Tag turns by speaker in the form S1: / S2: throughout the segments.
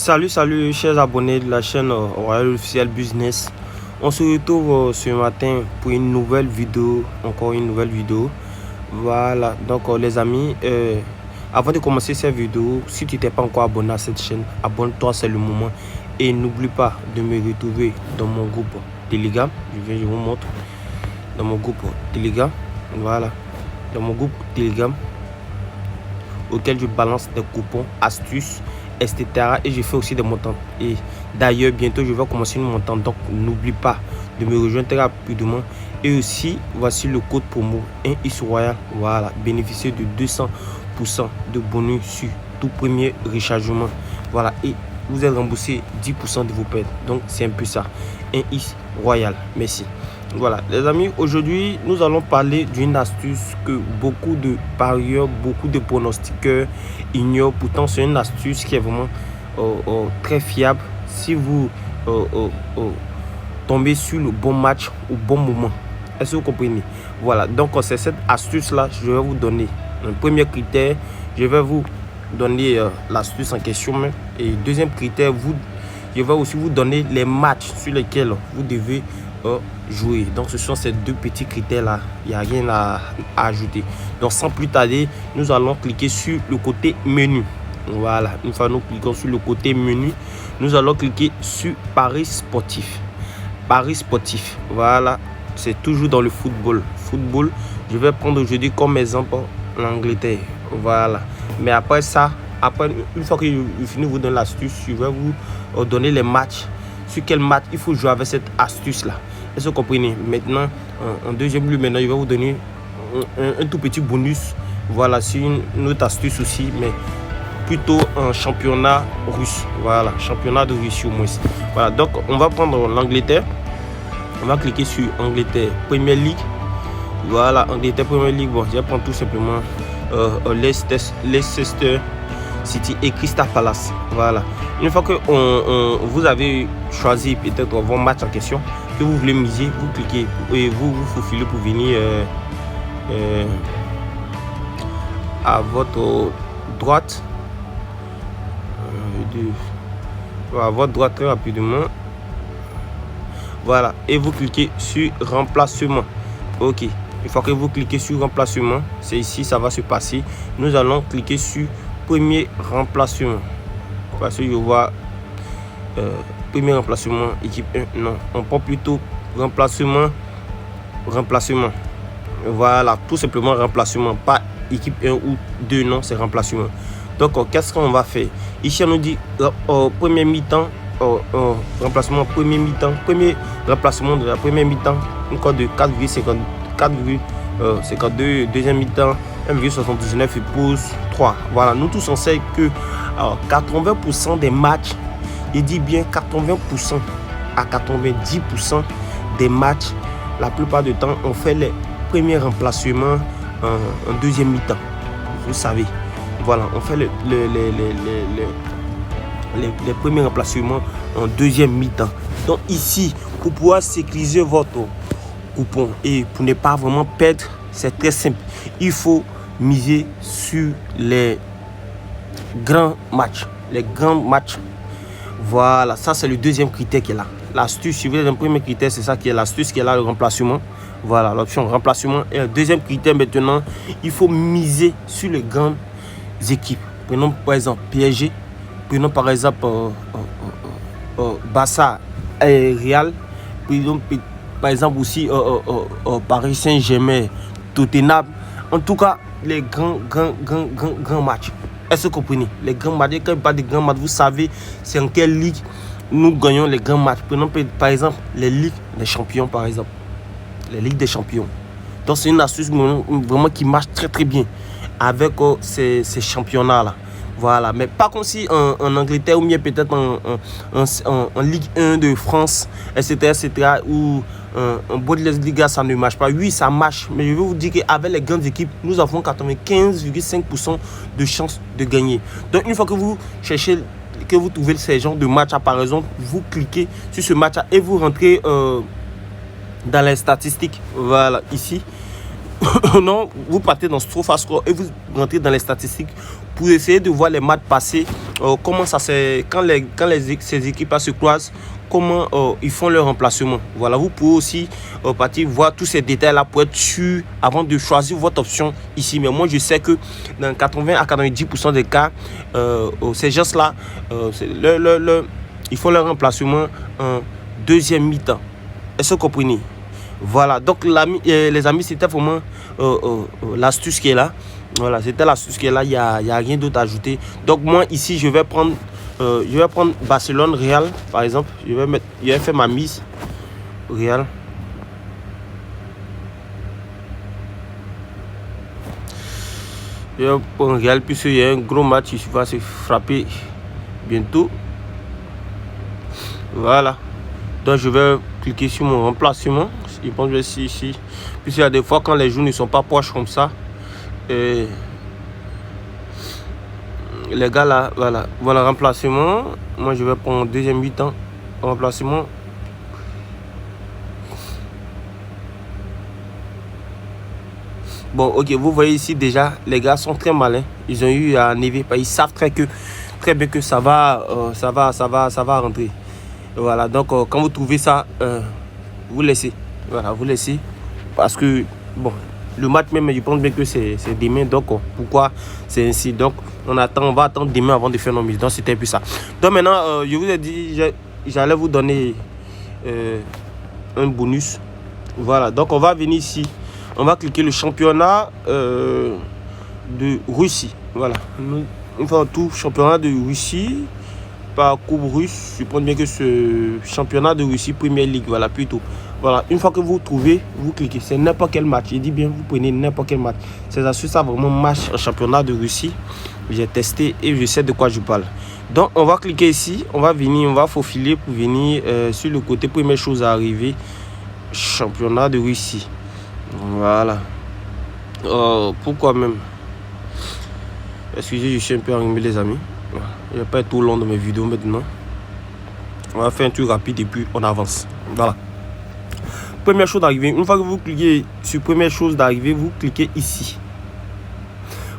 S1: Salut chers abonnés de la chaîne Royal Officiel Business. On se retrouve ce matin pour une nouvelle vidéo, encore une nouvelle vidéo. Voilà, donc les amis, avant de commencer cette vidéo, si tu n'es pas encore abonné à cette chaîne, abonne-toi, c'est le moment. Et n'oublie pas de me retrouver dans mon groupe Telegram. Je vous montre. Dans mon groupe Telegram, voilà, dans mon groupe Telegram, auquel je balance des coupons, astuces, etc. Et je fais aussi des montants. Et d'ailleurs, bientôt, je vais commencer une montante. Donc, n'oublie pas de me rejoindre très rapidement. Et aussi, voici le code promo 1x Royal. Voilà, bénéficier de 200% de bonus sur tout premier rechargement. Voilà, et vous êtes remboursé 10% de vos pertes. Donc, c'est un peu ça. 1x Royal. Merci. Voilà, les amis, aujourd'hui, nous allons parler d'une astuce que beaucoup de parieurs, beaucoup de pronostiqueurs ignorent. Pourtant, c'est une astuce qui est vraiment très fiable si vous tombez sur le bon match au bon moment. Est-ce que vous comprenez? Voilà, donc c'est cette astuce-là, je vais vous donner un premier critère. Je vais vous donner l'astuce en question. Et deuxième critère, je vais aussi vous donner les matchs sur lesquels vous devez jouer. Donc ce sont ces deux petits critères là, il n'y a rien à ajouter. Donc sans plus tarder, nous allons cliquer sur le côté menu. Voilà, une fois nous cliquons sur le côté menu, nous allons cliquer sur Paris sportif. Paris sportif, voilà, c'est toujours dans le football. Je vais prendre aujourd'hui comme exemple l'Angleterre. Voilà, mais après ça, une fois que je finis de vous donner l'astuce, je vais vous donner les matchs. Sur quel match il faut jouer avec cette astuce là. Est-ce que vous comprenez? Maintenant, en deuxième lieu, maintenant, je vais vous donner un tout petit bonus. Voilà, c'est une autre astuce aussi, mais plutôt un championnat russe. Voilà, championnat de Russie au moins. Voilà, donc on va prendre l'Angleterre. On va cliquer sur Angleterre Premier League. Voilà, Angleterre Premier League. Bon, je vais prendre tout simplement Leicester City et Crystal Palace. Voilà. Une fois que vous avez choisi peut-être vos matchs en question que vous voulez miser, vous cliquez et vous faufilez pour venir à votre droite. À votre droite très rapidement. Voilà. Et vous cliquez sur remplacement. Ok. Une fois que vous cliquez sur remplacement, c'est ici, ça va se passer. Nous allons cliquer sur premier remplacement. Parce que je vois premier remplacement, équipe 1. Non, on prend plutôt remplacement. Voilà, tout simplement remplacement. Pas équipe 1 ou 2, non, c'est remplacement. Donc, qu'est-ce qu'on va faire? Ici, on nous dit premier mi-temps. Remplacement premier mi-temps. Premier remplacement de la première mi-temps. Un code de 4,52. Deuxième mi-temps 1,79 épouse 3. Voilà, nous tous on sait que 80% des matchs, il dit bien 80% à 90% des matchs, la plupart du temps, on fait les premiers remplacements en deuxième mi-temps. Vous savez, voilà, on fait les premiers remplacements en deuxième mi-temps. Donc ici, pour pouvoir sécuriser votre coupon et pour ne pas vraiment perdre, c'est très simple. Il faut miser sur les grands matchs. Voilà, ça c'est le deuxième critère qui est là. L'astuce, si vous voulez, le premier critère, c'est ça qui est l'astuce qui est là, le remplacement. Voilà, l'option remplacement. Et le deuxième critère maintenant, il faut miser sur les grandes équipes. Prenons par exemple PSG. Prenons par exemple Barça et Real. Prenons par exemple aussi Paris Saint-Germain, Tottenham. En tout cas, les grands matchs. Est-ce que vous comprenez? Les grands matchs, quand il parle de grands matchs, vous savez c'est en quelle ligue nous gagnons les grands matchs. Prenons par exemple les ligues des champions, par exemple. Les ligues des champions. Donc c'est une astuce vraiment qui marche très très bien avec ces championnats-là. Voilà, mais pas comme si en Angleterre ou bien peut-être en Ligue 1 de France, etc. ou en Bundesliga, ça ne marche pas. Oui, ça marche, mais je vais vous dire qu'avec les grandes équipes, nous avons 95,5% de chances de gagner. Donc, une fois que vous cherchez, que vous trouvez ces genres de matchs, par exemple, vous cliquez sur ce match et vous rentrez dans les statistiques. Voilà, ici. Non, vous partez dans SofaScore et vous rentrez dans les statistiques pour essayer de voir les matchs passés comment ça c'est quand ces équipes se croisent, comment ils font leur remplacement. Voilà, vous pouvez aussi partir voir tous ces détails là pour être sûr avant de choisir votre option ici. Mais moi je sais que dans 80 à 90% des cas, ces gens là ils font leur remplacement en deuxième mi-temps. Est-ce que vous comprenez? Voilà, donc les amis, c'était vraiment l'astuce qui est là. Voilà, c'était l'astuce qui est là, il n'y a rien d'autre à ajouter. Donc moi ici, je vais prendre Barcelone, Real, par exemple. Je vais faire ma mise. Real. Je vais prendre Real, puisqu'il y a un gros match, il va se frapper bientôt. Voilà. Donc je vais cliquer sur mon remplacement. Je pense que je vais ici. Puisqu'il y a des fois quand les joueurs ne sont pas proches comme ça. Et les gars là, voilà remplacement. Moi je vais prendre deuxième mi-temps. Remplacement. Bon, ok, vous voyez ici déjà, les gars sont très malins. Ils ont eu à enlever. Ils savent très bien que ça va rentrer. Voilà, donc quand vous trouvez ça, vous laissez. Voilà, vous laissez. Parce que, bon, le match même, je pense bien que c'est demain. Donc, pourquoi c'est ainsi? Donc, on va attendre demain avant de faire nos mises. Donc, c'était un peu ça. Donc, maintenant, je vous ai dit, j'allais vous donner un bonus. Voilà, donc on va venir ici. On va cliquer le championnat de Russie. Voilà, on fait un tour championnat de Russie. Par Coupe russe, je pense bien que ce championnat de Russie, Premier League, voilà, plutôt. Voilà, une fois que vous trouvez, vous cliquez. C'est n'importe quel match. Je dis bien, vous prenez n'importe quel match. C'est ça vraiment match en championnat de Russie. J'ai testé et je sais de quoi je parle. Donc, on va cliquer ici. On va venir, on va faufiler pour venir sur le côté. Première chose à arriver, championnat de Russie. Voilà. Pourquoi même? Excusez, je suis un peu enrhumé, les amis. Je ne vais pas être tout long dans mes vidéos maintenant. On va faire un truc rapide et puis on avance. Voilà. Première chose d'arriver. Une fois que vous cliquez sur première chose d'arriver, vous cliquez ici.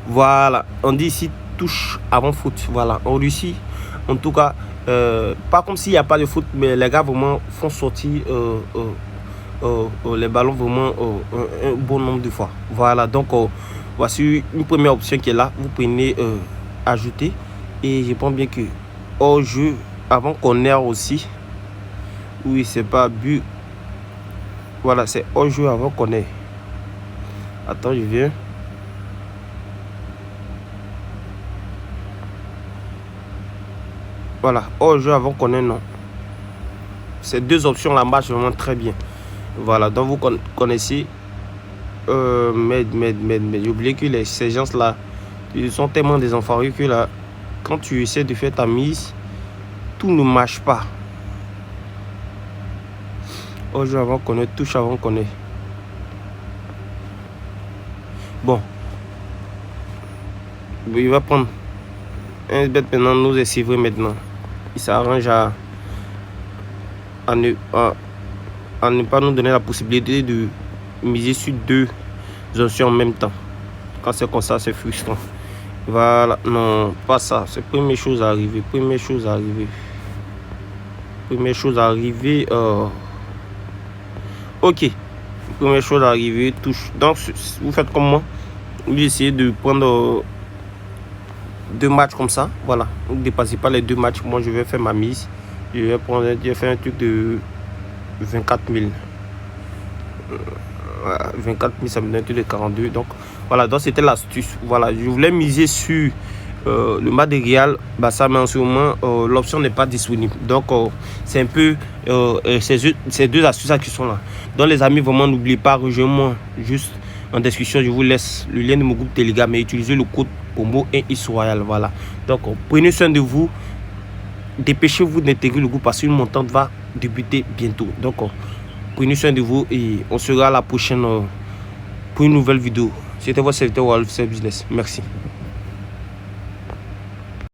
S1: Voilà. On dit ici touche avant foot. Voilà. En Russie, en tout cas, pas comme s'il n'y a pas de foot, mais les gars vraiment font sortir les ballons vraiment un bon nombre de fois. Voilà. Donc, voici une première option qui est là. Vous prenez ajouter. Et je pense bien que hors jeu avant qu'on ait aussi. Oui, c'est pas but. Voilà, c'est hors jeu avant qu'on ait. Attends, je viens. Voilà, hors jeu avant qu'on ait, non. Ces deux options là marchent vraiment très bien. Voilà, donc vous connaissez. Mais j'ai oublié que ces gens là, ils sont tellement des enfoirés que là. Quand tu essaies de faire ta mise, tout ne marche pas. Oh, je avant qu'on ait, touche avant qu'on ait. Bon. Il va prendre un bête maintenant, nous essayer maintenant. Il s'arrange à ne pas nous donner la possibilité de miser sur deux options en même temps. Quand c'est comme ça, c'est frustrant. Voilà, non, pas ça. C'est première chose à arriver. Première chose à arriver. Première chose à arriver. Ok. Première chose à arriver. Touche. Donc, vous faites comme moi. Vous essayez de prendre deux matchs comme ça. Voilà. Vous ne dépassez pas les deux matchs. Moi, je vais faire ma mise. Je vais faire un truc de 24 000. 24 000, ça me donne un truc de 42. Donc, voilà, donc c'était l'astuce. Voilà, je voulais miser sur le match de Real, ça, mais en ce moment, l'option n'est pas disponible. Donc, c'est un peu ces deux astuces qui sont là. Donc, les amis, vraiment, n'oubliez pas, rejoignez-moi juste en description. Je vous laisse le lien de mon groupe Telegram, mais utilisez le code promo Royal. Voilà. Donc, prenez soin de vous. Dépêchez-vous d'intégrer le groupe parce qu'une montante va débuter bientôt. Donc, prenez soin de vous et on se verra à la prochaine pour une nouvelle vidéo. C'était votre serviteur Walf Business. Merci.